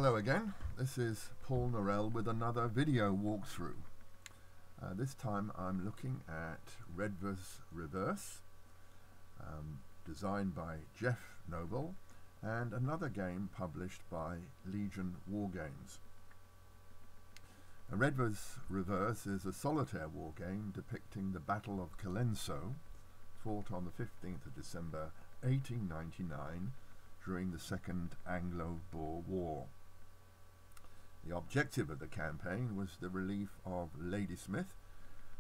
Hello again, this is Paul Norell with another video walkthrough. This time I'm looking at Redvers Reverse, designed by Jeff Noble, and another game published by Legion Wargames. Redvers Reverse is a solitaire wargame depicting the Battle of Colenso, fought on the 15th of December 1899 during the Second Anglo-Boer War. The objective of the campaign was the relief of Ladysmith,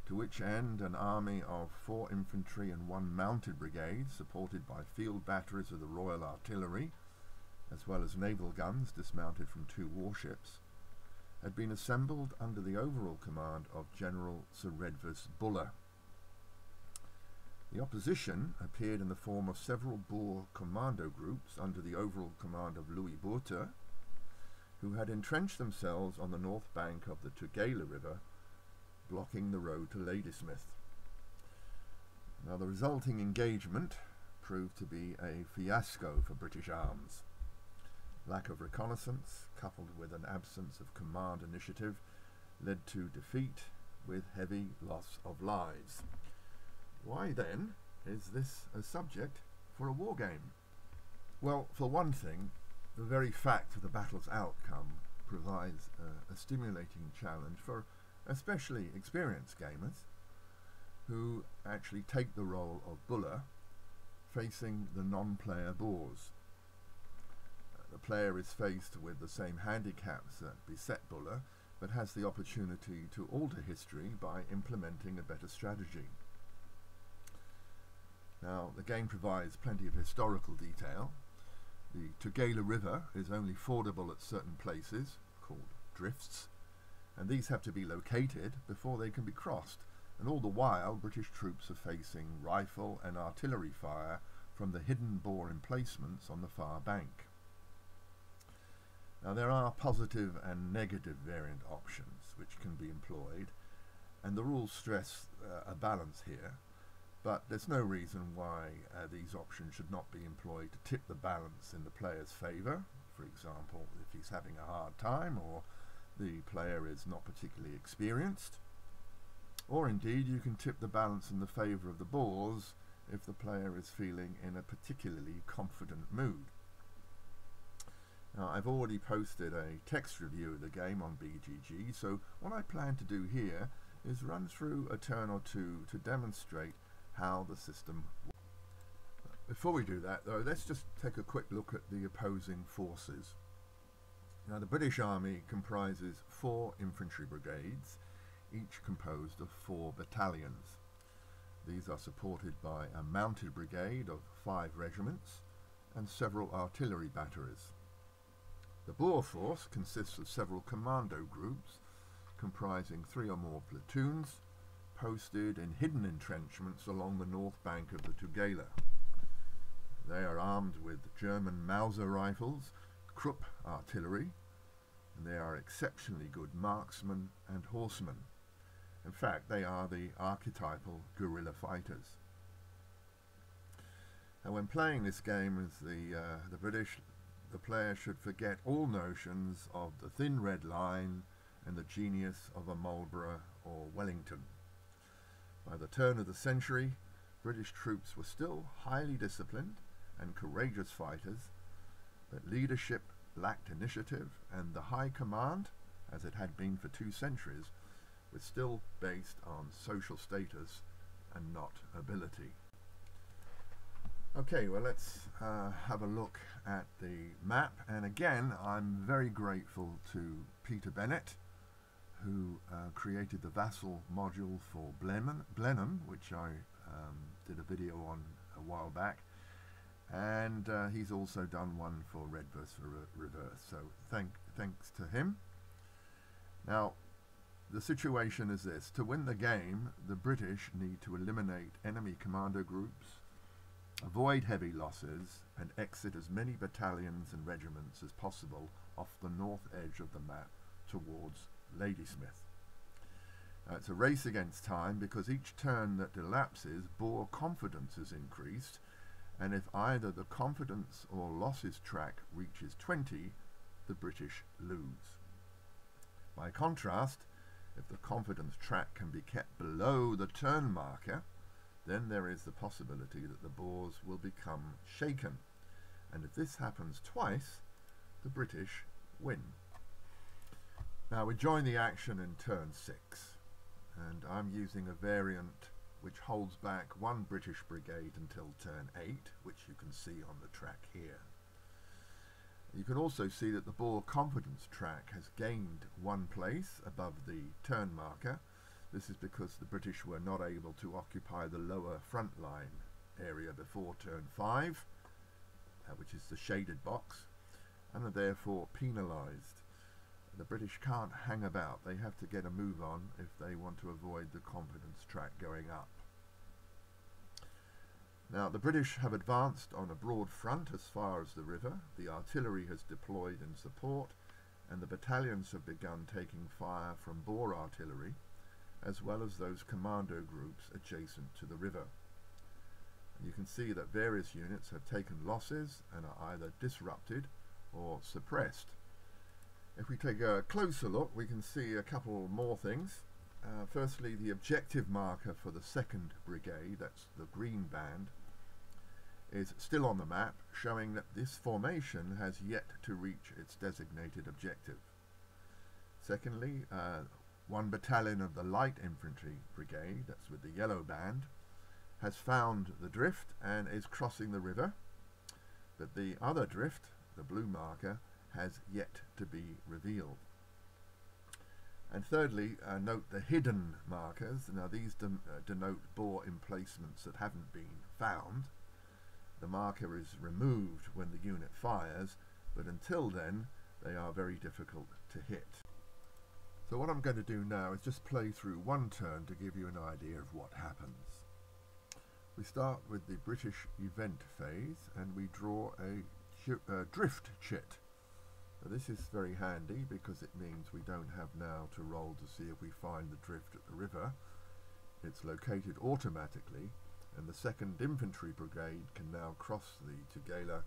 to which end an army of 4 infantry and 1 mounted brigade, supported by field batteries of the Royal Artillery, as well as naval guns dismounted from 2 warships, had been assembled under the overall command of General Sir Redvers Buller. The opposition appeared in the form of several Boer commando groups under the overall command of Louis Botha, who had entrenched themselves on the north bank of the Tugela River, blocking the road to Ladysmith. Now, the resulting engagement proved to be a fiasco for British arms. Lack of reconnaissance, coupled with an absence of command initiative, led to defeat with heavy loss of lives. Why then is this a subject for a war game? Well, for one thing, the very fact of the battle's outcome provides a stimulating challenge for especially experienced gamers who actually take the role of Buller, facing the non-player Boers. The player is faced with the same handicaps that beset Buller, but has the opportunity to alter history by implementing a better strategy. Now, the game provides plenty of historical detail. The Tugela River is only fordable at certain places, called drifts, and these have to be located before they can be crossed, and all the while British troops are facing rifle and artillery fire from the hidden Boer emplacements on the far bank. Now, there are positive and negative variant options which can be employed, and the rules stress a balance here. But there's no reason why these options should not be employed to tip the balance in the player's favour. For example, if he's having a hard time or the player is not particularly experienced. Or indeed, you can tip the balance in the favour of the Boers if the player is feeling in a particularly confident mood. Now, I've already posted a text review of the game on BGG, so what I plan to do here is run through a turn or two to demonstrate how the system works. Before we do that, though, let's just take a quick look at the opposing forces. Now, the British Army comprises 4 infantry brigades, each composed of 4 battalions. These are supported by a mounted brigade of 5 regiments and several artillery batteries. The Boer force consists of several commando groups comprising 3 or more platoons, posted in hidden entrenchments along the north bank of the Tugela. They are armed with German Mauser rifles, Krupp artillery, and they are exceptionally good marksmen and horsemen. In fact, they are the archetypal guerrilla fighters. Now, when playing this game as the British, the player should forget all notions of the thin red line and the genius of a Marlborough or Wellington. By the turn of the century, British troops were still highly disciplined and courageous fighters, but leadership lacked initiative, and the high command, as it had been for 2 centuries, was still based on social status and not ability. Okay, well, let's have a look at the map, and again I'm very grateful to Peter Bennett, who created the Vassal module for Blenheim, which I did a video on a while back, and he's also done one for Redvers Reverse, so thanks to him. Now, the situation is this: to win the game, the British need to eliminate enemy commando groups, avoid heavy losses, and exit as many battalions and regiments as possible off the north edge of the map towards Ladysmith. It's a race against time because each turn that elapses, Boer confidence is increased, and if either the confidence or losses track reaches 20, the British lose. By contrast, if the confidence track can be kept below the turn marker, then there is the possibility that the boars will become shaken, and if this happens twice, the British win. Now we join the action in turn 6, and I'm using a variant which holds back one British brigade until turn 8, which you can see on the track here. You can also see that the boar confidence track has gained one place above the turn marker. This is because the British were not able to occupy the lower front line area before turn 5, which is the shaded box, and are therefore penalised. The British can't hang about. They have to get a move on if they want to avoid the confidence track going up. Now the British have advanced on a broad front as far as the river. The artillery has deployed in support, and the battalions have begun taking fire from Boer artillery, as well as those commando groups adjacent to the river. And you can see that various units have taken losses and are either disrupted or suppressed. If we take a closer look, we can see a couple more things. Firstly, the objective marker for the 2nd Brigade, that's the green band, is still on the map, showing that this formation has yet to reach its designated objective. Secondly, one battalion of the Light Infantry Brigade, that's with the yellow band, has found the drift and is crossing the river, but the other drift, the blue marker, has yet to be revealed. And thirdly, note the hidden markers. Now these denote Boer emplacements that haven't been found. The marker is removed when the unit fires, but until then they are very difficult to hit. So what I'm going to do now is just play through one turn to give you an idea of what happens. We start with the British event phase and we draw a drift chit. Now this is very handy because it means we don't have now to roll to see if we find the drift at the river. It's located automatically, and the 2nd Infantry Brigade can now cross the Tugela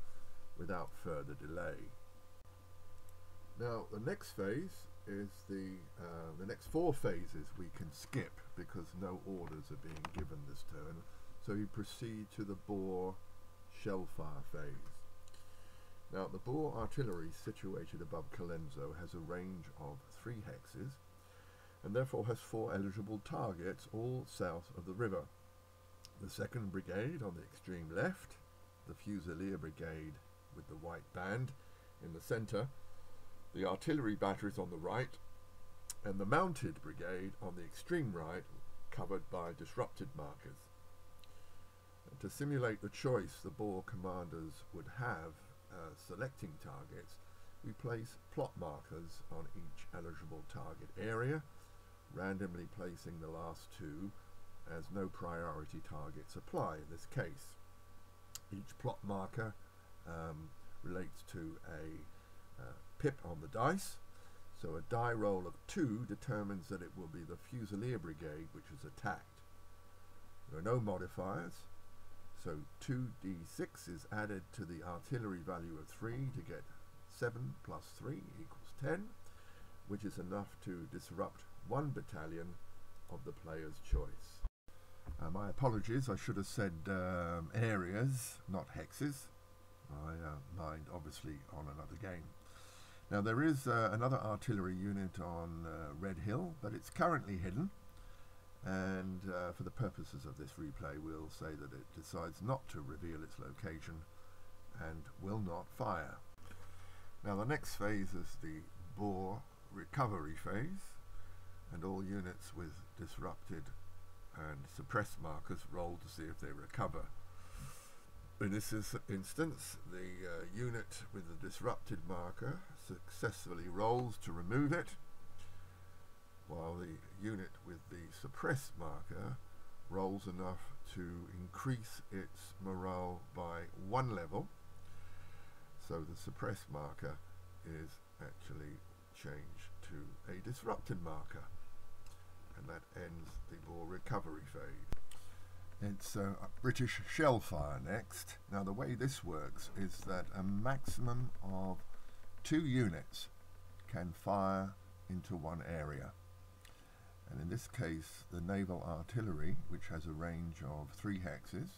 without further delay. Now the next phase is the next 4 phases we can skip because no orders are being given this turn, so we proceed to the Boer shellfire phase. Now the Boer artillery situated above Colenso has a range of 3 hexes and therefore has 4 eligible targets all south of the river. The 2nd Brigade on the extreme left, the Fusilier Brigade with the white band in the centre, the artillery batteries on the right, and the Mounted Brigade on the extreme right, covered by disrupted markers. And to simulate the choice the Boer commanders would have selecting targets, we place plot markers on each eligible target area, randomly placing the last 2 as no priority targets apply in this case. Each plot marker relates to a pip on the dice, so a die roll of 2 determines that it will be the Fusilier Brigade which is attacked. There are no modifiers, so 2d6 is added to the artillery value of 3 to get 7 plus 3 equals 10, which is enough to disrupt 1 battalion of the player's choice. My apologies, I should have said areas, not hexes. My mind obviously on another game. Now there is another artillery unit on Red Hill, but it's currently hidden, and for the purposes of this replay we'll say that it decides not to reveal its location and will not fire. Now the next phase is the Boer recovery phase, and all units with disrupted and suppressed markers roll to see if they recover. In this instance, the unit with the disrupted marker successfully rolls to remove it, while the unit with the suppressed marker rolls enough to increase its morale by 1 level, so the suppressed marker is actually changed to a disrupted marker, and that ends the Boer recovery phase. It's British shellfire next. Now the way this works is that a maximum of 2 units can fire into one area. And in this case, the naval artillery, which has a range of 3 hexes,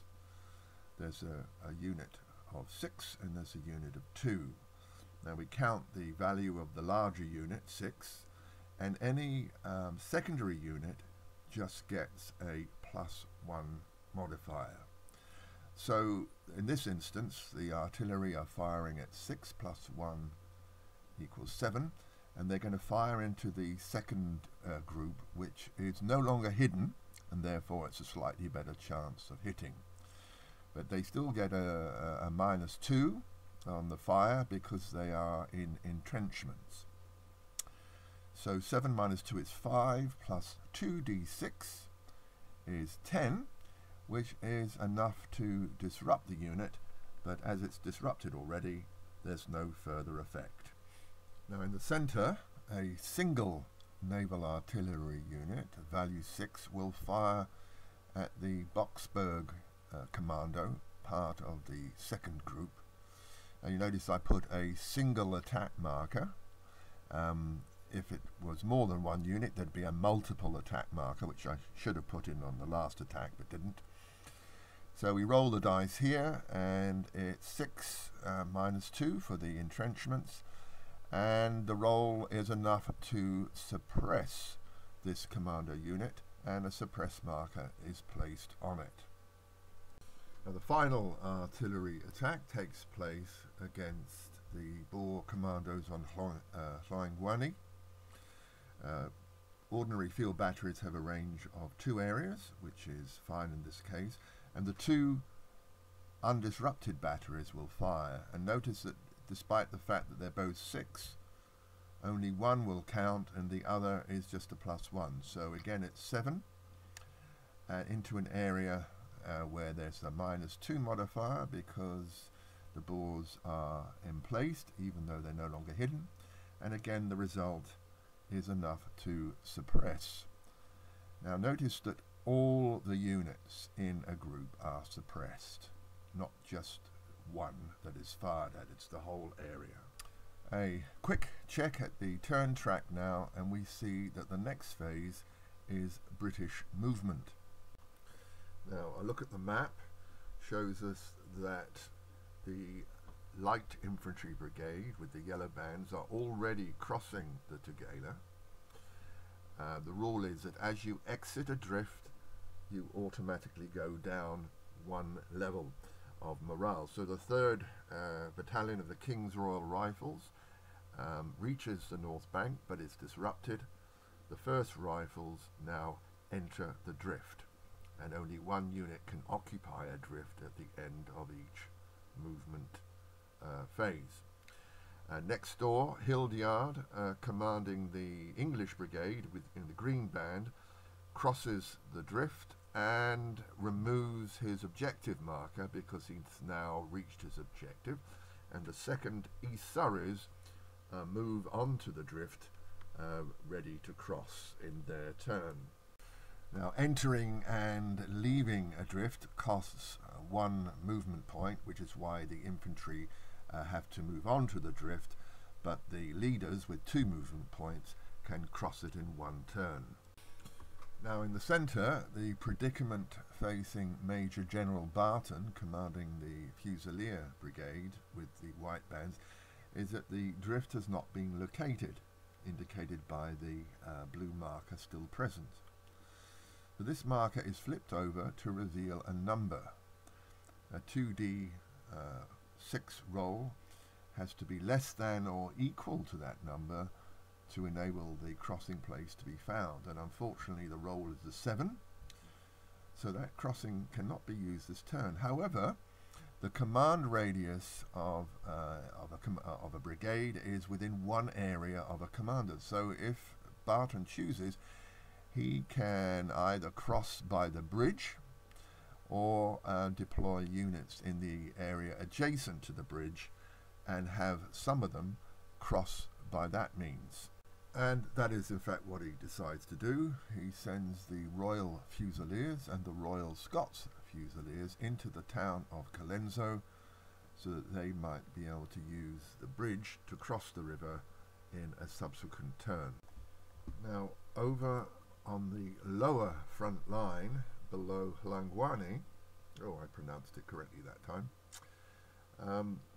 there's a unit of 6 and there's a unit of 2. Now we count the value of the larger unit, 6, and any secondary unit just gets a +1 modifier. So in this instance, the artillery are firing at 6 + 1 = 7, and they're going to fire into the second group, which is no longer hidden, and therefore it's a slightly better chance of hitting. But they still get a -2 on the fire because they are in entrenchments. So 7 - 2 is 5, plus 2d6 is 10, which is enough to disrupt the unit, but as it's disrupted already, there's no further effect. Now in the center, a single naval artillery unit, value 6, will fire at the Boksburg commando, part of the second group. And you notice I put a single attack marker. If it was more than 1 unit, there'd be a multiple attack marker, which I should have put in on the last attack but didn't. So we roll the dice here, and it's 6 - 2 for the entrenchments, and the roll is enough to suppress this commando unit, and a suppress marker is placed on it. Now the final artillery attack takes place against the Boer commandos on Hlongwani. Ordinary field batteries have a range of 2 areas, which is fine in this case, and the 2 undisrupted batteries will fire. And notice that despite the fact that they're both 6, only 1 will count and the other is just a +1. So again it's 7 into an area where there's a -2 modifier because the Boers are emplaced even though they're no longer hidden, and again the result is enough to suppress. Now notice that all the units in a group are suppressed, not just one that is fired at, it's the whole area. A quick check at the turn track now, and we see that the next phase is British movement. Now a look at the map shows us that the light infantry brigade with the yellow bands are already crossing the Tugela. The rule is that as you exit a drift, you automatically go down 1 level of morale. So the 3rd Battalion of the King's Royal Rifles reaches the North Bank, but it's disrupted. The 1st Rifles now enter the drift, and only 1 unit can occupy a drift at the end of each movement phase. Next door, Hildyard, commanding the English brigade in the green band, crosses the drift and removes his objective marker because he's now reached his objective, and the 2nd East Surreys move onto the drift, ready to cross in their turn. Now entering and leaving a drift costs 1 movement point, which is why the infantry have to move on to the drift, but the leaders with 2 movement points can cross it in 1 turn. Now in the centre, the predicament facing Major General Barton, commanding the Fusilier Brigade with the white bands, is that the drift has not been located, indicated by the blue marker still present. So this marker is flipped over to reveal a number. A 2d6 roll has to be less than or equal to that number to enable the crossing place to be found, and unfortunately the roll is a 7, so that crossing cannot be used this turn. However, the command radius of a brigade is within 1 area of a commander, so if Barton chooses, he can either cross by the bridge or deploy units in the area adjacent to the bridge and have some of them cross by that means. And that is in fact what he decides to do. He sends the Royal Fusiliers and the Royal Scots Fusiliers into the town of Colenso so that they might be able to use the bridge to cross the river in a subsequent turn. Now, over on the lower front line below Llangwani, oh, I pronounced it correctly that time,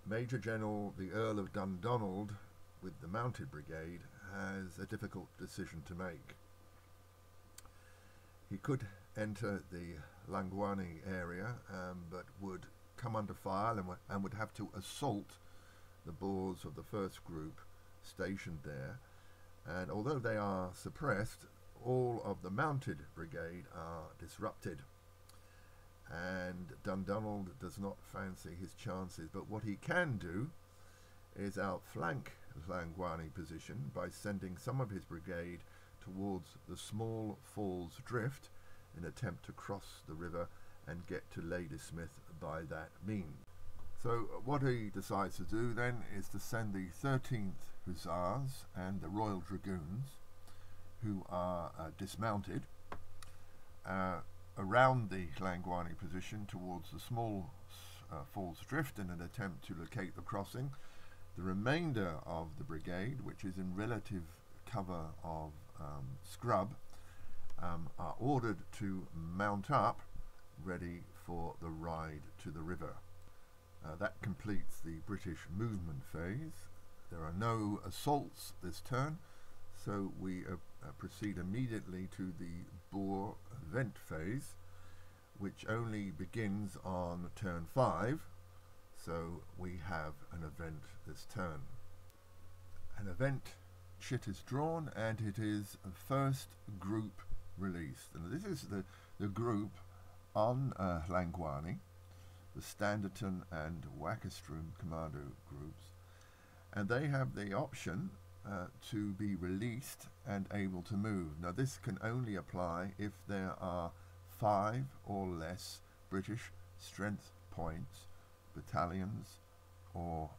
Major General the Earl of Dundonald with the Mounted Brigade has a difficult decision to make. He could enter the Llangwani area, but would come under fire and would have to assault the Boers of the first group stationed there, and although they are suppressed, all of the Mounted Brigade are disrupted, and Dundonald does not fancy his chances. But what he can do is outflank Llangwani position by sending some of his brigade towards the Small Falls Drift in an attempt to cross the river and get to Ladysmith by that means. So what he decides to do then is to send the 13th Hussars and the Royal Dragoons, who are dismounted, around the Llangwani position towards the Small Falls Drift in an attempt to locate the crossing. The remainder of the brigade, which is in relative cover of scrub, are ordered to mount up, ready for the ride to the river. That completes the British movement phase. There are no assaults this turn, so we proceed immediately to the Boer event phase, which only begins on turn 5, so we have an event this turn. An event chit is drawn, and it is a first group released, and this is the group on Llangwani, the Standerton and Wackestrom commando groups, and they have the option to be released and able to move. Now this can only apply if there are 5 or less British strength points, battalions or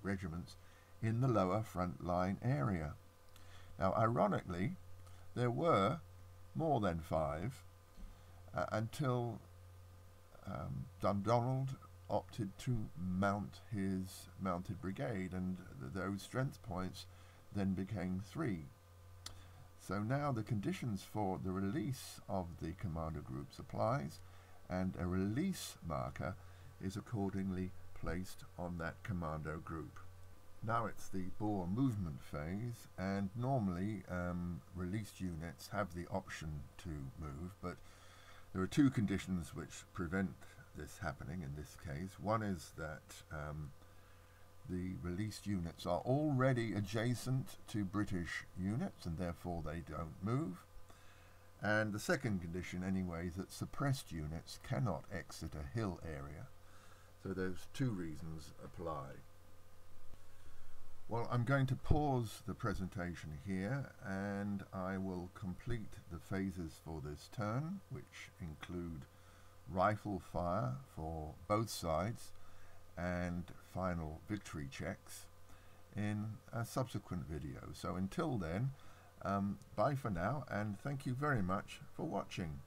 regiments in the lower front line area. Now ironically, there were more than 5 until Dundonald opted to mount his mounted brigade, and those strength points then became 3. So now the conditions for the release of the commander groups applies, and a release marker is accordingly placed on that commando group. Now it's the Boer movement phase, and normally released units have the option to move, but there are 2 conditions which prevent this happening in this case. One is that the released units are already adjacent to British units and therefore they don't move. And the second condition anyway is that suppressed units cannot exit a hill area. So those 2 reasons apply. Well, I'm going to pause the presentation here, and I will complete the phases for this turn, which include rifle fire for both sides and final victory checks in a subsequent video. So until then, bye for now, and thank you very much for watching.